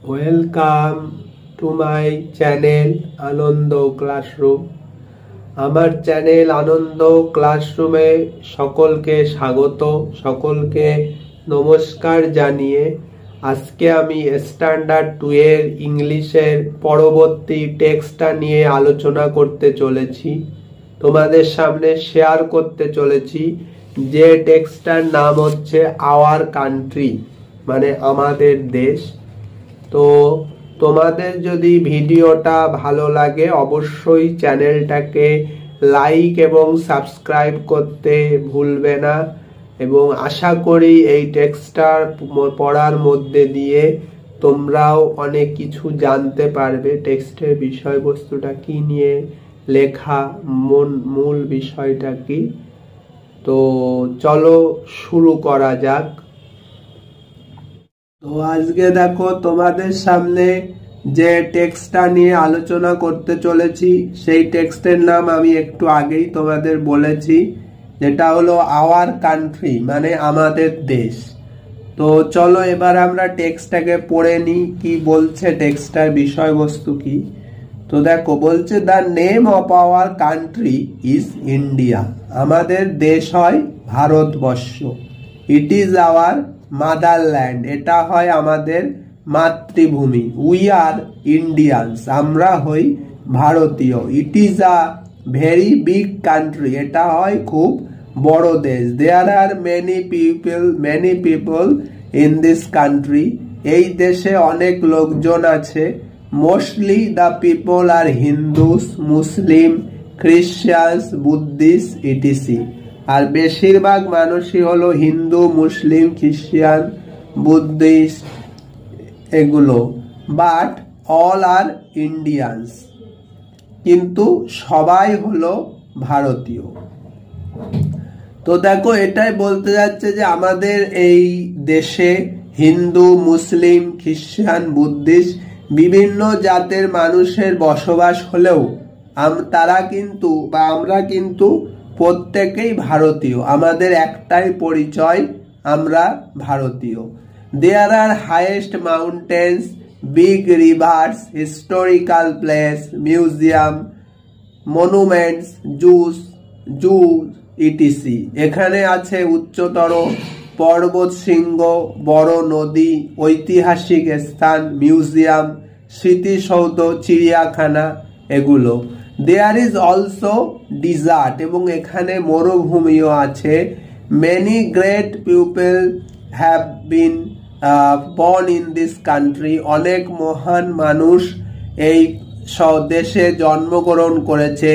Welcome to my channel Anand classroom. আমার channel Anand ক্লাসরুমে সকলকে স্বাগত, সকলকে নমস্কার জানিয়ে আজকে আমি স্ট্যান্ডার্ড 2 এর ইংলিশের পরবর্তী টেক্সটটা নিয়ে আলোচনা করতে চলেছি, তোমাদের সামনে শেয়ার করতে চলেছি। যে টেক্সটটার নাম হচ্ছে আওয়ার কান্ট্রি, মানে আমাদের দেশ। তো তোমাদের যদি ভিডিওটা ভালো লাগে অবশ্যই চ্যানেলটাকে লাইক এবং সাবস্ক্রাইব করতে ভুলবে না, এবং আশা করি এই টেক্সটটা পড়ার মধ্যে দিয়ে তোমরাও অনেক কিছু জানতে পারবে। টেক্সটের বিষয়বস্তুটা কি নিয়ে লেখা, মূল বিষয়টা কি। তো চলো শুরু করা যাক। তো আজকে দেখো তোমাদের সামনে যে টেক্সটটা নিয়ে আলোচনা করতে চলেছি সেই টেক্সটের নাম আমি একটু আগেই তোমাদের বলেছি, যেটা হলো আওয়ার কান্ট্রি, মানে আমাদের দেশ। তো চলো এবার আমরা টেক্সটটাকে পড়ে নিই, কি বলছে টেক্সটটার বিষয়বস্তু কি। তো দেখো বলছে, the name of our country is India. আমাদের দেশ হয় Bharatvarsha. It is our motherland, এটা হয় আমাদের মাতৃভূমি। উই আর ইন্ডিয়ানস, আমরা হই ভারতীয়। It is a very big country, এটা হয় খুব বড় দেশ। There are many people in this country, এই দেশে অনেক লোকজন আছে। Mostly the people are Hindus, Muslim, Christians, Buddhist etc. আর বেশিরভাগ মানুষই হলো হিন্দু, মুসলিম, খ্রিস্টান, বুদ্ধিস্ট এগুলো। বাট অল আর ইন্ডিয়ানস, কিন্তু সবাই হলো ভারতীয়। তো দেখো এটাই বলতে যাচ্ছে যে আমাদের এই দেশে হিন্দু, মুসলিম, খ্রিস্টান, বুদ্ধিস্ট বিভিন্ন জাতের মানুষের বসবাস হলেও তারা কিন্তু বা আমরা কিন্তু প্রত্যেকেই ভারতীয়। আমাদের একটাই পরিচয়, আমরা ভারতীয়। There are highest mountains, big rivers, historical place, museum, monuments, zoo etc. এখানে আছে উচ্চতর পর্বত শৃঙ্গ, বড় নদী, ঐতিহাসিক স্থান, মিউজিয়াম, স্মৃতিসৌধ, চিড়িয়াখানা এগুলো। দেয়ার ইজ অলসো ডিজার্ট, এবং এখানে মরুভূমিও আছে। Many great people have been born in this country, অনেক মহান মানুষ এই দেশে জন্মগ্রহণ করেছে।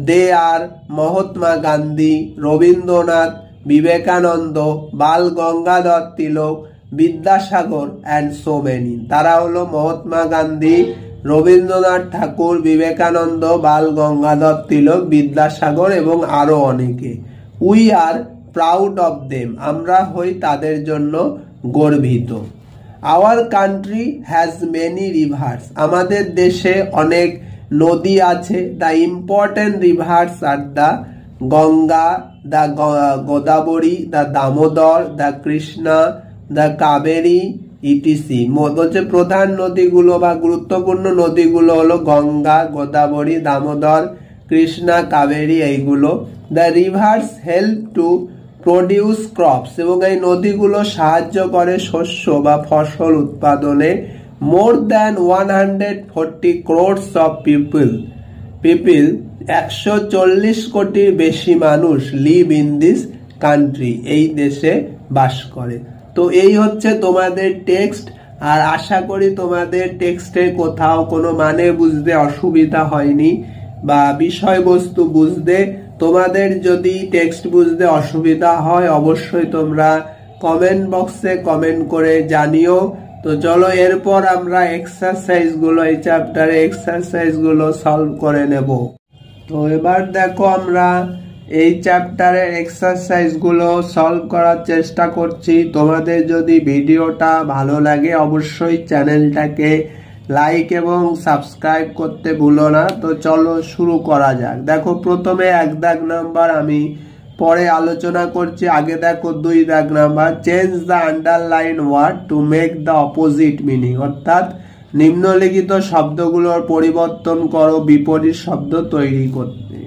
দে আর মহাত্মা গান্ধী, রবীন্দ্রনাথ, বিবেকানন্দ, বাল গঙ্গাধর তিলক, বিদ্যাসাগর অ্যান্ড সো মেনি। তারা হলো মহাত্মা গান্ধী, রবীন্দ্রনাথ ঠাকুর, বিবেকানন্দ, বাল গঙ্গাধর তিলক, বিদ্যাসাগর এবং আরো অনেকে। We are proud of them, আমরা হই তাদের জন্য গর্বিত। Our country has many rivers, আমাদের দেশে অনেক নদী আছে। The important rivers are the Ganga, the Godavari, the Damodar, the Krishna, the Kaveri etc. বলছে প্রধান নদীগুলো বা গুরুত্বপূর্ণ নদীগুলো হলো গঙ্গা, গোদাবরী, দামোদর, কৃষ্ণা, কাবেরী এইগুলো। The rivers help to produce crops, এবং এই নদীগুলো সাহায্য করে শস্য বা ফসল উৎপাদনে। More than 140 crores of people 140 কোটির বেশি মানুষ লিভ ইন দিস কান্ট্রি, এই দেশে বাস করে। তো এই হচ্ছে তোমাদের টেক্সট। আর আশা করি তোমাদের টেক্সটে কোথাও কোনো মানে বুঝতে অসুবিধা হয়নি বা বিষয়বস্তু বুঝতে। তোমাদের যদি টেক্সট বুঝতে অসুবিধা হয় অবশ্যই তোমরা কমেন্ট বক্সে কমেন্ট করে জানিও। তো চলো এরপর আমরা এক্সারসাইজগুলো, এই চ্যাপ্টারে এক্সারসাইজগুলো সলভ করে নেব। তো এবার দেখো আমরা এই চ্যাপ্টারের এক্সারসাইজগুলো সলভ করার চেষ্টা করছি। তোমাদের যদি ভিডিওটা ভালো লাগে অবশ্যই চ্যানেলটাকে লাইক এবং সাবস্ক্রাইব করতে ভুলো না। তো চলো শুরু করা যাক। দেখো প্রথমে 1 দাগ নাম্বার আমি পরে আলোচনা করছি। আগে দেখো 2 দাগ number, change the underline word to make the opposite meaning, অর্থাৎ নিম্নলিখিত শব্দগুলোর পরিবর্তন করো বিপরীত শব্দ তৈরি করতে।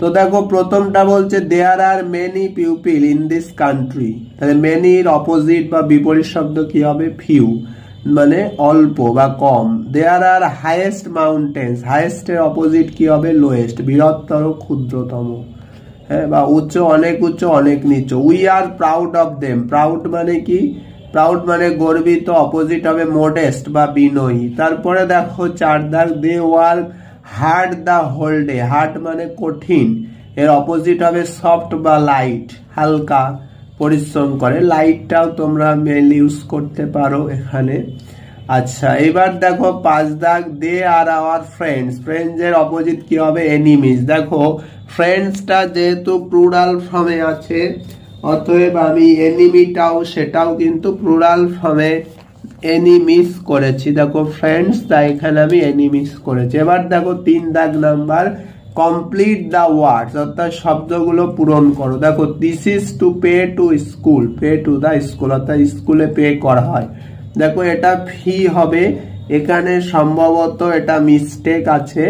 তো দেখো প্রথমটা বলছে there are many people in this country, তাহলে মেনির অপোজিট বা বিপরীত শব্দ কি হবে? ফিউ, মানে অল্প বা কম। দেয়ার আর হাইয়েস্ট মাউন্টেন্স, হাইয়েস্ট এর অপোজিট কি হবে? লোয়েস্ট, বৃহত্তর ক্ষুদ্রতম, হ্যাঁ, বা উচ্চ, অনেক উচ্চ অনেক নিচু। We are proud of them, proud মানে কি? প্রাউড মানে গর্বিত, অপোজিট হবে মোডেস্ট বা বিনয়ী। তারপরে দেখো 4 দাগ, they work hard the whole day, hard মানে কঠিন, এর অপোজিট হবে সফট বা লাইট, হালকা, পরিশ্রম করে। লাইটটাও তোমরা মেল ইউজ করতে পারো এখানে। আচ্ছা, এবার দেখো 5 দাগ, দে আর আওয়ার ফ্রেন্ডস, ফ্রেন্ডস এর অপোজিট কি হবে? এনিমিজ। দেখো ফ্রেন্ডসটা যেহেতু প্লুরাল ফর্মে আছে, অতএব আমি এনিমিটাও সেটাও কিন্তু প্লুরাল ফর্মে এনিমিস করেছি। দেখো ফ্রেন্ডস, তাই এখানে আমি এনিমিস করেছি। এবার দেখো 3 দাগ নাম্বার, কমপ্লিট দ্য ওয়ার্ডস, অর্থাৎ শব্দগুলো পূরণ করো। দেখো this is to pay to school, pay to the school, অর্থাৎ স্কুলে পে করা হয়। দেখো এটা ফি হবে, এখানে সম্ভবত এটা মিস্টেক আছে।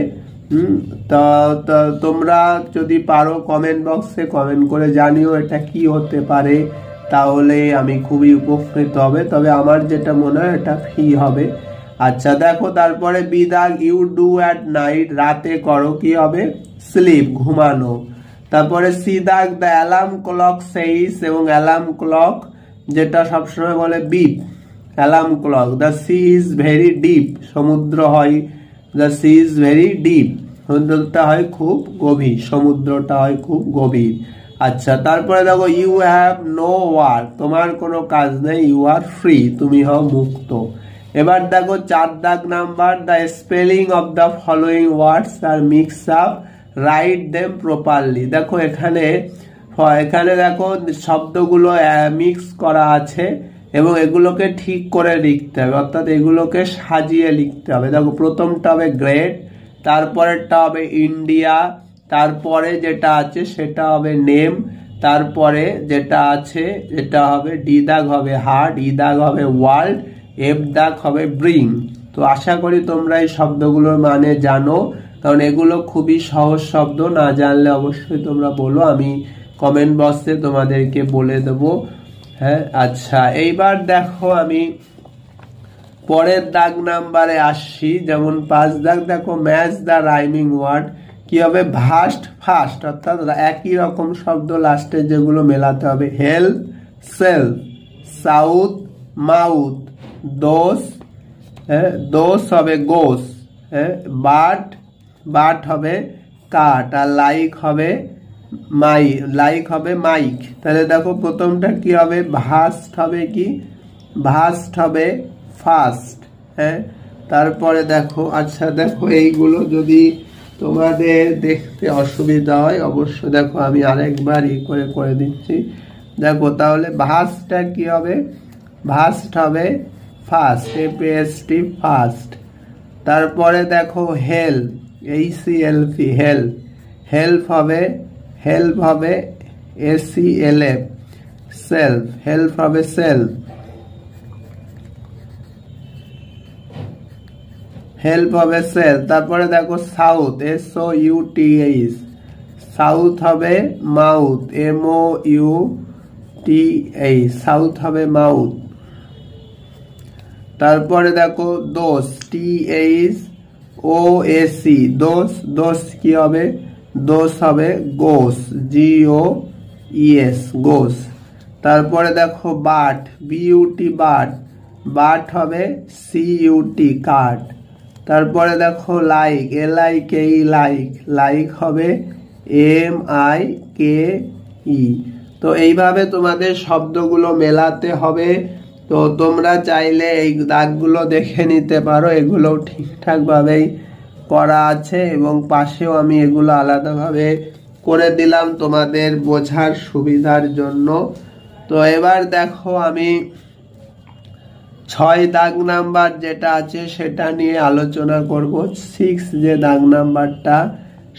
তোমরা যদি পারো কমেন্ট বক্সে কমেন্ট করে জানিও এটা কি হতে পারে, তাহলে আমি খুবই উপকৃত হবে। তবে আমার যেটা মনে হয় এটা ফি হবে। আচ্ছা দেখো তারপরে বি দাগ, ইউ ডু অ্যাট নাইট, রাতে করো কি হবে? স্লিপ, ঘুমানো। তারপরে সি দাগ, দ্য অ্যালার্ম ক্লক সেইস, এবং অ্যালার্ম ক্লক যেটা সবসময় বলে beep, alarm clock. The sea is very deep, সমুদ্র হয় the sea is very deep, সমুদ্রটা হয় খুব গভীর, সমুদ্রটা হয় খুব গভীর। আচ্ছা তারপরে দেখো ইউ হ্যাভ নো ওয়ার্ক, তোমার কোনো কাজ নেই, ইউ আর ফ্রি, তুমি হও মুক্ত। এবার দেখো 4 দাগ number, the spelling of the following words are mix up, write them properly. দেখো এখানে দেখো শব্দগুলো মিক্স করা আছে এবং এগুলোকে ঠিক করে লিখতে হবে, অর্থাৎ এগুলোকে সাজিয়ে লিখতে হবে। দেখো প্রথমটা হবে গ্রেট, তারপরেরটা হবে ইন্ডিয়া, তারপরে যেটা আছে সেটা হবে নেম, তারপরে যেটা আছে যেটা হবে ডি দাগ হবে হার্ট, ই দাগ হবে ওয়ার্ল্ড, এফ দাগ হবে ব্রিং। তো আশা করি তোমরা এই শব্দগুলোর মানে জানো, কারণ এগুলো খুবই সহজ শব্দ। না জানলে অবশ্যই তোমরা বলো, আমি কমেন্ট বক্সে তোমাদেরকে বলে দেবো। হ্যাঁ আচ্ছা, এইবার দেখো আমি পরের দাগ নাম্বারে আসছি। যেমন 5 দাগ, দেখো ম্যাচ দ্য রাইমিং ওয়ার্ড, কি হবে? ভাস্ট ফাস্ট, অর্থাৎ একই রকম শব্দ লাস্টে যেগুলো মেলাতে হবে। হেল্প সেলফ, সাউথ মাউথ, দোষ, হ্যাঁ দোষ হবে গোস, হ্যাঁ বাট হবে কাট, আর লাইক হবে লাইক হবে মাইক। তাহলে দেখো প্রথমটা কি হবে? ভাস্ট হবে কি? ভাস্ট হবে ফাস্ট, হ্যাঁ। তারপরে দেখো, আচ্ছা দেখো এইগুলো যদি তোমাদের দেখতে অসুবিধা হয় অবশ্যই দেখো আমি আরেকবার করে দিচ্ছি। দেখো তাহলে ভাস্টটা কি হবে? ভাস্ট হবে ফাস্ট, এফএসটি ফাস্ট। তারপরে দেখো হেল্প, এইচসিএলপি হেল্প, হেল্প হবে এসিএলএফ সেলফ, হেল্প হবে সেলফ, হেল্প হবে সেল। তারপরে দেখো সাউথ, SOUTH, সাউথ হবে মাউথ, MOUTH, সাউথ হবে মাউথ। তারপরে দেখো দোষ, THOAC, দোষ কি হবে? দোষ হবে গোস, GOES, গোস। তারপরে দেখো বাট, BUT, বাট হবে CUT, কাট। তারপরে দেখো লাইক, LIKE, লাইক হবে MIKE। তো এইভাবে তোমাদের শব্দগুলো মেলাতে হবে। তো তোমরা চাইলে এই দাগগুলো দেখে নিতে পারো, এগুলো ঠিকঠাক ভাবেই করা আছে এবং পাশেও আমি এগুলো আলাদাভাবে করে দিলাম তোমাদের বোঝার সুবিধার জন্য। তো এবার দেখো আমি 6 দাগ নাম্বার যেটা আছে সেটা নিয়ে আলোচনা করব। 6 যে দাগ নাম্বারটা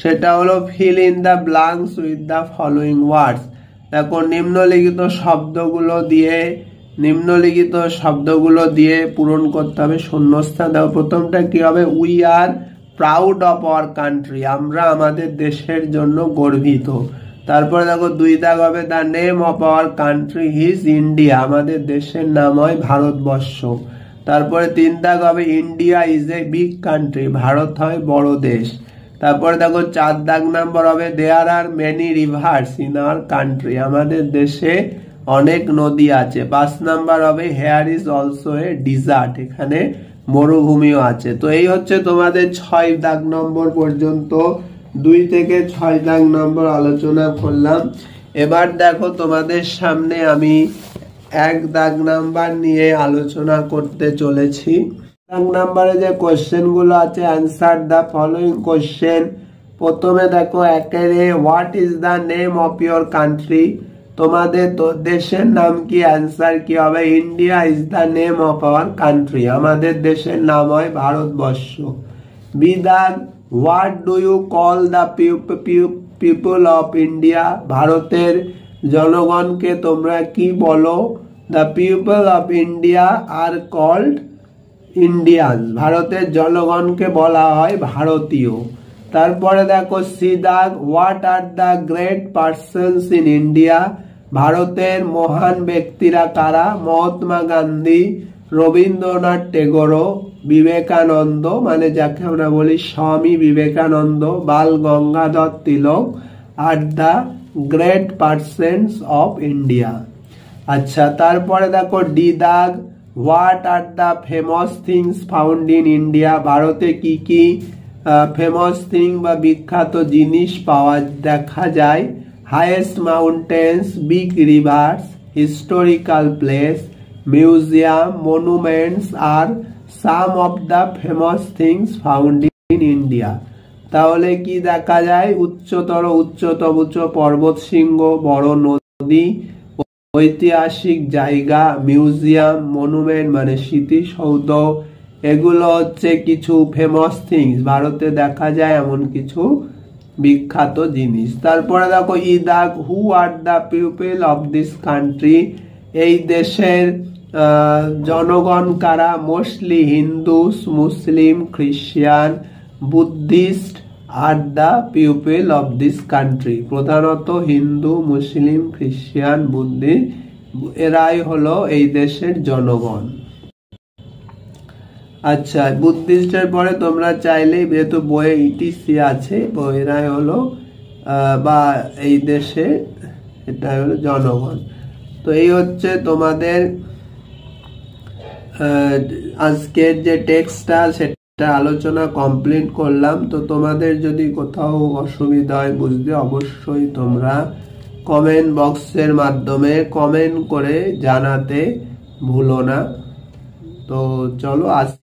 সেটা হলো fill in the blanks with the following ওয়ার্ডস। দেখো নিম্নলিখিত শব্দগুলো দিয়ে নিম্নলিখিত শব্দগুলো দিয়ে পূরণ করতে হবে, শূন্যস্থান দাও। প্রথমটা কি হবে? We are proud of our country, আমরা আমাদের দেশের জন্য গর্বিত। তারপরে দেখো 2 দাগ হবে the name of our country is India, আমাদের দেশের নাম হয় ভারতবর্ষ। তারপরে 3 দাগ হবে India is a big country, Bharat হয় বড় দেশ। তারপরে দেখো 4 দাগ নাম্বার হবে there are many rivers in our country, আমাদের দেশে অনেক নদী আছে। 5 নাম্বার হবে here is also a desert, এখানে মরুভূমিও আছে। তো এই হচ্ছে তোমাদের 6 দাগ নম্বর পর্যন্ত, 2 থেকে 6 দাগ নম্বর আলোচনা করলাম। এবার দেখো তোমাদের সামনে আমি 1 দাগ নাম্বার নিয়ে আলোচনা করতে চলেছি। দাগ নাম্বারে যে কোশ্চেন গুলো আছে, অ্যান্সার দ্য ফলোইং কোশ্চেন। প্রথমে দেখো 1 what is the name of your country, তোমাদের দেশের নাম কি? অ্যান্সার কি হবে? India is the name of our country, আমাদের দেশের নাম হয় ভারতবর্ষ। বি দাগ what do you call the people of India, ভারতের জনগণকে তোমরা কি বলো? The people of India are called Indian, ভারতের জনগণকে বলা হয় ভারতীয়। তারপরে দেখো সি দাগ what are the great persons in India, ভারতের মহান ব্যক্তিরা কারা? মহাত্মা গান্ধী, রবীন্দ্রনাথ টেগোর, বিবেকানন্দ মানে যাকে আমরা বলি Swami Vivekananda, Bal Gangadhar Tilak are the great persons of India. আচ্ছা, তারপরে দেখো ডি দাগ what are the famous things found in India, ভারতে কি কি ফেমাস থিং বা বিখ্যাত জিনিস দেখা যায়? Highest mountains, big rivers, historical place, museum, monuments are some of the famous things found in India. তাহলে কি দেখা যায়? উচ্চতম পর্বত শৃঙ্গ, বড় নদী, ঐতিহাসিক জায়গা, মিউজিয়াম, মনুমেন্ট মানে স্মৃতিসৌধ, এগুলো হচ্ছে কিছু ফেমাস থিংস, ভারতে দেখা যায় এমন কিছু বিখ্যাত জিনিস। তারপরে দেখো ই দাগ who are the people of this country, এই দেশের জনগণ কারা? Mostly Hindus, Muslim, Christian, Buddhist are the people of this country, প্রধানত হিন্দু, মুসলিম, খ্রিস্টান, বুদ্ধিস্ট, এরাই হলো এই দেশের জনগণ। আচ্ছা, বুদ্ধিস্টের পরে তোমরা চাইলে যেহেতু বইয়ে ইটিসি আছে, এরাই হলো বা এই দেশে এটা হলো জনগণ। তো এই হচ্ছে তোমাদের আজকের যে টেক্সটটা সেটা আলোচনা কমপ্লিট করলাম। তো তোমাদের যদি কোথাও অসুবিধা হয় বুঝতে, অবশ্যই তোমরা কমেন্ট বক্সের মাধ্যমে কমেন্ট করে জানাতে ভুলো না। তো চলো আজ